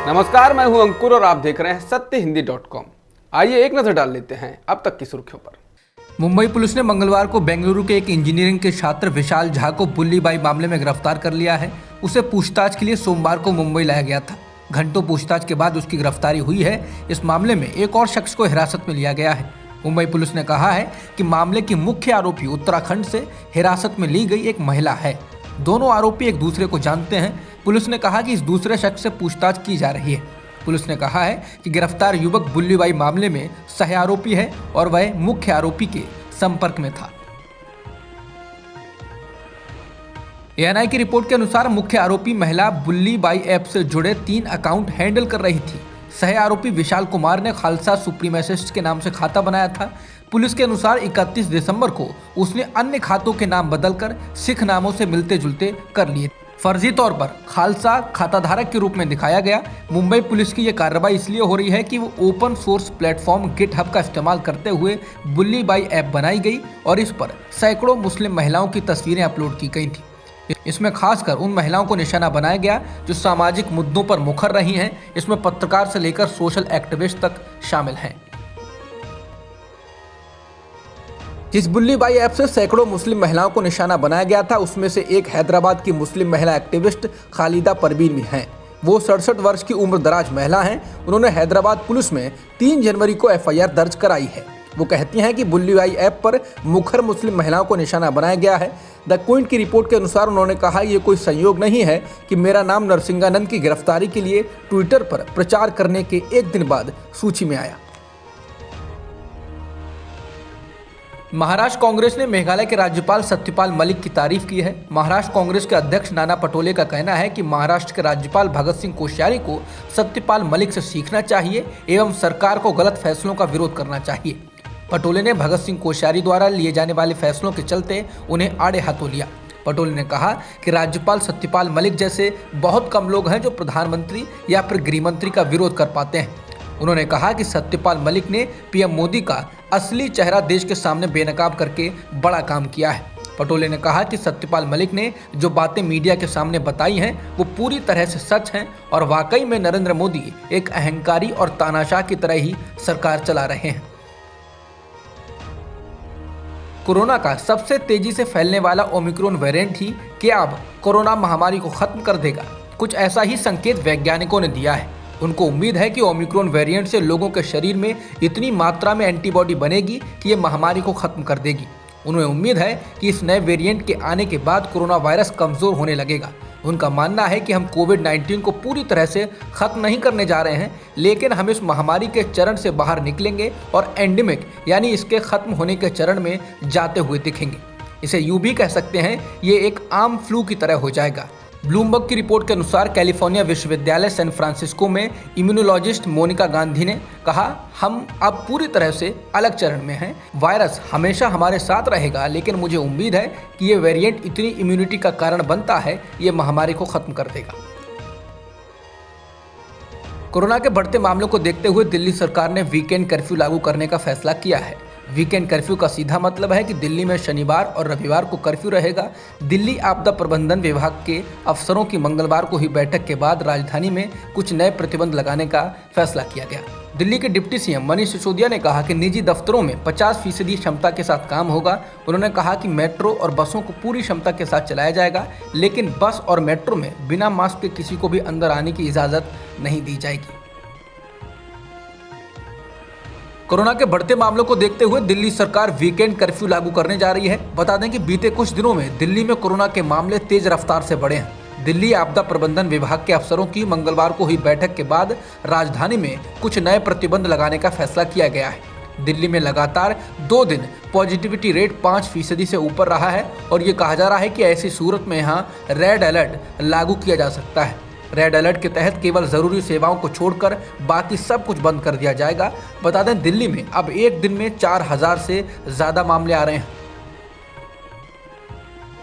नमस्कार, मैं हूं अंकुर और आप देख रहे हैं सत्यहिंदी.com। आइए एक नजर डाल लेते हैं अब तक की सुर्खियों पर। मुंबई पुलिस ने मंगलवार को बेंगलुरु के एक इंजीनियरिंग के छात्र विशाल झा को बुल्ली बाई मामले में गिरफ्तार कर लिया है। उसे पूछताछ के लिए सोमवार को मुंबई लाया गया था। घंटों पूछताछ के बाद उसकी गिरफ्तारी हुई है। इस मामले में एक और शख्स को हिरासत में लिया गया है। मुंबई पुलिस ने कहा है कि मामले की मुख्य आरोपी उत्तराखंड से हिरासत में ली गई एक महिला है। दोनों आरोपी एक दूसरे को जानते हैं। पुलिस ने कहा कि इस दूसरे शख्स से पूछताछ की जा रही है। पुलिस ने कहा है कि गिरफ्तार युवक बुल्ली बाई मामले में सह आरोपी है और वह मुख्य आरोपी के संपर्क में था। एएनआई की रिपोर्ट के अनुसार मुख्य आरोपी महिला बुल्ली बाई ऐप से जुड़े 3 अकाउंट हैंडल कर रही थी। सह आरोपी विशाल कुमार ने खालसा सुप्रीमेसिस्ट के नाम से खाता बनाया था। पुलिस के अनुसार 31 दिसंबर को उसने अन्य खातों के नाम बदलकर सिख नामों से मिलते जुलते कर लिए। फर्जी तौर पर खालसा खाताधारक के रूप में दिखाया गया। मुंबई पुलिस की यह कार्रवाई इसलिए हो रही है कि वो ओपन सोर्स प्लेटफॉर्म गिटहब का इस्तेमाल करते हुए बुल्ली बाई ऐप बनाई गई और इस पर सैकड़ों मुस्लिम महिलाओं की तस्वीरें अपलोड की गई थी। इसमें खासकर उन महिलाओं को निशाना बनाया गया जो सामाजिक मुद्दों पर मुखर रही हैं। इसमें पत्रकार से लेकर सोशल एक्टिविस्ट तक शामिल हैं। जिस बुल्ली बाई ऐप से सैकड़ों मुस्लिम महिलाओं को निशाना बनाया गया था, उसमें से एक हैदराबाद की मुस्लिम महिला एक्टिविस्ट खालिदा परवीन भी हैं। वो 67 वर्ष की उम्र दराज महिला हैं। उन्होंने हैदराबाद पुलिस में 3 जनवरी को एफआईआर दर्ज कराई है। वो कहती हैं कि बुल्ली बाई ऐप पर मुखर मुस्लिम महिलाओं को निशाना बनाया गया है। द क्विंट की रिपोर्ट के अनुसार उन्होंने कहा, ये कोई संयोग नहीं है कि मेरा नाम नरसिंहानंद की गिरफ्तारी के लिए ट्विटर पर प्रचार करने के एक दिन बाद सूची में आया। महाराष्ट्र कांग्रेस ने मेघालय के राज्यपाल सत्यपाल मलिक की तारीफ की है। महाराष्ट्र कांग्रेस के अध्यक्ष नाना पटोले का कहना है कि महाराष्ट्र के राज्यपाल भगत सिंह कोश्यारी को सत्यपाल मलिक से सीखना चाहिए एवं सरकार को गलत फैसलों का विरोध करना चाहिए। पटोले ने भगत सिंह कोश्यारी द्वारा लिए जाने वाले फैसलों के चलते उन्हें आड़े हाथों लिया। पटोले ने कहा कि राज्यपाल सत्यपाल मलिक जैसे बहुत कम लोग हैं जो प्रधानमंत्री या फिर गृहमंत्री का विरोध कर पाते हैं। उन्होंने कहा कि सत्यपाल मलिक ने पीएम मोदी का असली चेहरा देश के सामने बेनकाब करके बड़ा काम किया है। पटोले ने कहा कि सत्यपाल मलिक ने जो बातें मीडिया के सामने बताई हैं वो पूरी तरह से सच हैं और वाकई में नरेंद्र मोदी एक अहंकारी और तानाशाह की तरह ही सरकार चला रहे हैं। कोरोना का सबसे तेजी से फैलने वाला ओमिक्रॉन वेरिएंट ही क्या अब कोरोना महामारी को खत्म कर देगा? कुछ ऐसा ही संकेत वैज्ञानिकों ने दिया है। उनको उम्मीद है कि ओमिक्रॉन वेरिएंट से लोगों के शरीर में इतनी मात्रा में एंटीबॉडी बनेगी कि ये महामारी को खत्म कर देगी। उन्हें उम्मीद है कि इस नए वेरिएंट के आने के बाद कोरोना वायरस कमजोर होने लगेगा। उनका मानना है कि हम कोविड-19 को पूरी तरह से खत्म नहीं करने जा रहे हैं, लेकिन हम इस महामारी के चरण से बाहर निकलेंगे और एंडेमिक यानी इसके खत्म होने के चरण में जाते हुए दिखेंगे। इसे यूं भी कह सकते हैं, ये एक आम फ्लू की तरह हो जाएगा। ब्लूमबर्ग की रिपोर्ट के अनुसार कैलिफोर्निया विश्वविद्यालय सैन फ्रांसिस्को में इम्यूनोलॉजिस्ट मोनिका गांधी ने कहा, हम अब पूरी तरह से अलग चरण में हैं। वायरस हमेशा हमारे साथ रहेगा, लेकिन मुझे उम्मीद है कि ये वेरिएंट इतनी इम्यूनिटी का कारण बनता है, ये महामारी को खत्म कर देगा। कोरोना के बढ़ते मामलों को देखते हुए दिल्ली सरकार ने वीकेंड कर्फ्यू लागू करने का फैसला किया है। वीकेंड कर्फ्यू का सीधा मतलब है कि दिल्ली में शनिवार और रविवार को कर्फ्यू रहेगा। दिल्ली आपदा प्रबंधन विभाग के अफसरों की मंगलवार को हुई बैठक के बाद राजधानी में कुछ नए प्रतिबंध लगाने का फैसला किया गया। दिल्ली के डिप्टी सीएम मनीष सिसोदिया ने कहा कि निजी दफ्तरों में 50% क्षमता के साथ काम होगा। उन्होंने कहा कि मेट्रो और बसों को पूरी क्षमता के साथ चलाया जाएगा, लेकिन बस और मेट्रो में बिना मास्क के किसी को भी अंदर आने की इजाज़त नहीं दी जाएगी। कोरोना के बढ़ते मामलों को देखते हुए दिल्ली सरकार वीकेंड कर्फ्यू लागू करने जा रही है। बता दें कि बीते कुछ दिनों में दिल्ली में कोरोना के मामले तेज रफ्तार से बढ़े हैं। दिल्ली आपदा प्रबंधन विभाग के अफसरों की मंगलवार को हुई बैठक के बाद राजधानी में कुछ नए प्रतिबंध लगाने का फैसला किया गया है। दिल्ली में लगातार 2 दिन पॉजिटिविटी रेट 5% से ऊपर रहा है और ये कहा जा रहा है कि ऐसी सूरत में यहाँ रेड अलर्ट लागू किया जा सकता है। रेड अलर्ट के तहत केवल जरूरी सेवाओं को छोड़कर बाकी सब कुछ बंद कर दिया जाएगा। बता दें, दिल्ली में अब एक दिन में 4000 से ज्यादा मामले आ रहे हैं।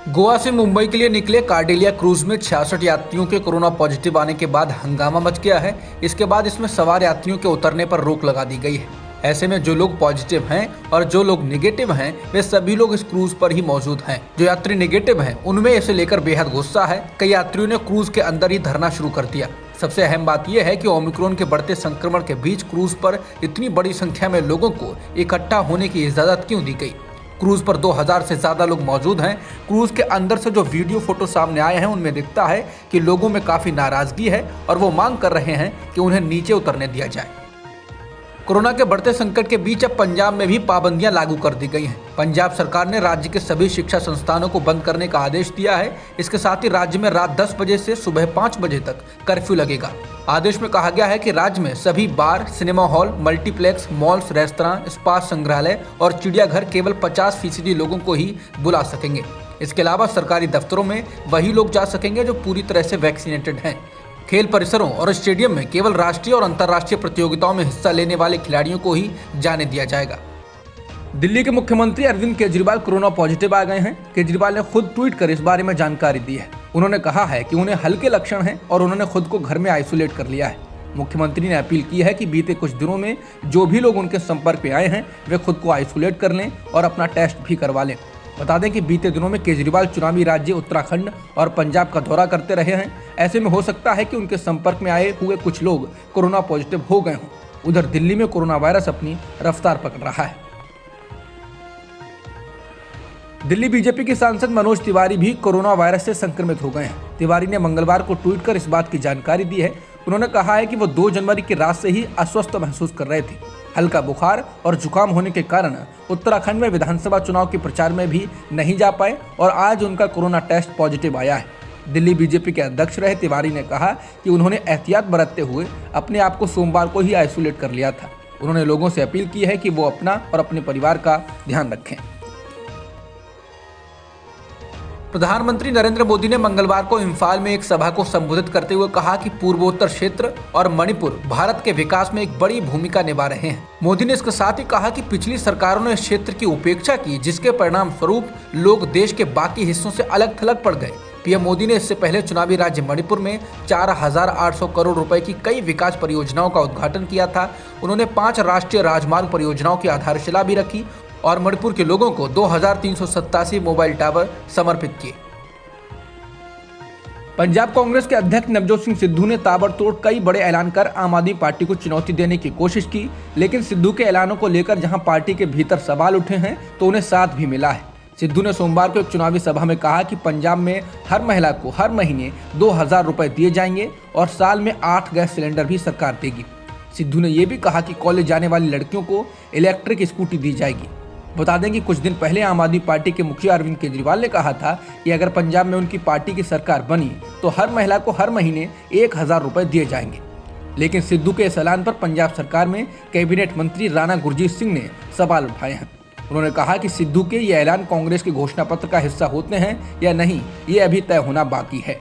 गोवा से मुंबई के लिए निकले कार्डेलिया क्रूज में 66 यात्रियों के कोरोना पॉजिटिव आने के बाद हंगामा मच गया है। इसके बाद इसमें सवार यात्रियों के उतरने पर रोक लगा दी गई है। ऐसे में जो लोग पॉजिटिव हैं और जो लोग नेगेटिव हैं वे सभी लोग इस क्रूज पर ही मौजूद हैं। जो यात्री नेगेटिव हैं उनमें इसे लेकर बेहद गुस्सा है। कई यात्रियों ने क्रूज के अंदर ही धरना शुरू कर दिया। सबसे अहम बात यह है कि ओमिक्रॉन के बढ़ते संक्रमण के बीच क्रूज पर इतनी बड़ी संख्या में लोगों को इकट्ठा होने की इजाजत क्यों दी गई। क्रूज पर 2000 से ज्यादा लोग मौजूद हैं। क्रूज के अंदर से जो वीडियो फोटो सामने आए हैं उनमें दिखता है कि लोगों में काफी नाराजगी है और वो मांग कर रहे हैं कि उन्हें नीचे उतरने दिया जाए। कोरोना के बढ़ते संकट के बीच अब पंजाब में भी पाबंदियां लागू कर दी गई हैं। पंजाब सरकार ने राज्य के सभी शिक्षा संस्थानों को बंद करने का आदेश दिया है। इसके साथ ही राज्य में रात 10 बजे से सुबह 5 बजे तक कर्फ्यू लगेगा। आदेश में कहा गया है कि राज्य में सभी bar, cinema hall, multiplex, malls, restaurant, spa, संग्रहालय और चिड़ियाघर केवल 50% लोगों को ही बुला सकेंगे। इसके अलावा सरकारी दफ्तरों में वही लोग जा सकेंगे जो पूरी तरह से वैक्सीनेटेड हैं। खेल परिसरों और स्टेडियम में केवल राष्ट्रीय और अंतर्राष्ट्रीय प्रतियोगिताओं में हिस्सा लेने वाले खिलाड़ियों को ही जाने दिया जाएगा। दिल्ली के मुख्यमंत्री अरविंद केजरीवाल कोरोना पॉजिटिव आ गए हैं। केजरीवाल ने खुद ट्वीट कर इस बारे में जानकारी दी है। उन्होंने कहा है कि उन्हें हल्के लक्षण हैं और उन्होंने खुद को घर में आइसोलेट कर लिया है। मुख्यमंत्री ने अपील की है कि बीते कुछ दिनों में जो भी लोग उनके संपर्क में आए हैं वे खुद को आइसोलेट कर लें और अपना टेस्ट भी करवा लें। बता दें कि बीते दिनों में केजरीवाल चुनावी राज्य उत्तराखंड और पंजाब का दौरा करते रहे हैं। ऐसे में हो सकता है कि उनके संपर्क में आए हुए कुछ लोग कोरोना पॉजिटिव हो गए हों। उधर दिल्ली में कोरोना वायरस अपनी रफ्तार पकड़ रहा है। दिल्ली बीजेपी के सांसद मनोज तिवारी भी कोरोना वायरस से संक्रमित हो गए हैं। तिवारी ने मंगलवार को ट्वीट कर इस बात की जानकारी दी है। उन्होंने कहा है कि वो 2 जनवरी की रात से ही अस्वस्थ महसूस कर रहे थे। हल्का बुखार और जुकाम होने के कारण उत्तराखंड में विधानसभा चुनाव के प्रचार में भी नहीं जा पाए और आज उनका कोरोना टेस्ट पॉजिटिव आया है। दिल्ली बीजेपी के अध्यक्ष रहे तिवारी ने कहा कि उन्होंने एहतियात बरतते हुए अपने आप को सोमवार को ही आइसोलेट कर लिया था। उन्होंने लोगों से अपील की है कि वो अपना और अपने परिवार का ध्यान रखें। प्रधानमंत्री नरेंद्र मोदी ने मंगलवार को इम्फाल में एक सभा को संबोधित करते हुए कहा कि पूर्वोत्तर क्षेत्र और मणिपुर भारत के विकास में एक बड़ी भूमिका निभा रहे हैं। मोदी ने इसके साथ ही कहा कि पिछली सरकारों ने इस क्षेत्र की उपेक्षा की, जिसके परिणाम स्वरूप लोग देश के बाकी हिस्सों से अलग थलग पड़ गए। पीएम मोदी ने इससे पहले चुनावी राज्य मणिपुर में 4800 करोड़ रुपए की कई विकास परियोजनाओं का उद्घाटन किया था। उन्होंने 5 राष्ट्रीय राजमार्ग परियोजनाओं की आधारशिला भी रखी और मणिपुर के लोगों को 2387 मोबाइल टावर समर्पित किए। पंजाब कांग्रेस के अध्यक्ष नवजोत सिंह सिद्धू ने ताबड़तोड़ कई बड़े ऐलान कर आम आदमी पार्टी को चुनौती देने की कोशिश की, लेकिन सिद्धू के ऐलानों को लेकर जहां पार्टी के भीतर सवाल उठे हैं तो उन्हें साथ भी मिला है। सिद्धू ने सोमवार को एक चुनावी सभा में कहा कि पंजाब में हर महिला को हर महीने 2000 रुपए दिए जाएंगे और साल में 8 गैस सिलेंडर भी सरकार देगी। सिद्धू ने यह भी कहा कि कॉलेज जाने वाली लड़कियों को इलेक्ट्रिक स्कूटी दी जाएगी। बता दें कि कुछ दिन पहले आम आदमी पार्टी के मुखिया अरविंद केजरीवाल ने कहा था कि अगर पंजाब में उनकी पार्टी की सरकार बनी तो हर महिला को हर महीने 1000 रुपए दिए जाएंगे। लेकिन सिद्धू के इस ऐलान पर पंजाब सरकार में कैबिनेट मंत्री राणा गुरजीत सिंह ने सवाल उठाए हैं। उन्होंने कहा कि सिद्धू के ये ऐलान कांग्रेस के घोषणा पत्र का हिस्सा होते हैं या नहीं, ये अभी तय होना बाकी है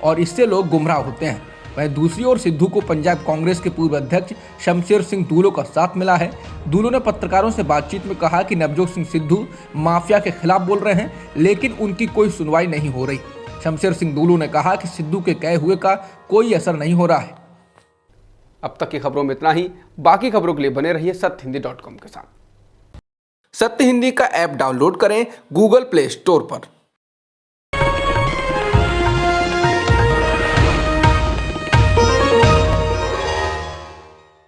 और इससे लोग गुमराह होते हैं। वहीं दूसरी ओर सिद्धू को पंजाब कांग्रेस के पूर्व अध्यक्ष शमशेर सिंह दूलो का साथ मिला है। दूलो ने पत्रकारों से बातचीत में कहा कि नवजोत सिंह सिद्धू माफिया के खिलाफ बोल रहे हैं, लेकिन उनकी कोई सुनवाई नहीं हो रही। शमशेर सिंह दूलो ने कहा कि सिद्धू के कहे हुए का कोई असर नहीं हो रहा है। अब तक की खबरों में इतना ही। बाकी खबरों के लिए बने रहिए सत्यहिंदी.com के साथ। सत्य हिंदी का ऐप डाउनलोड करें गूगल प्ले स्टोर पर।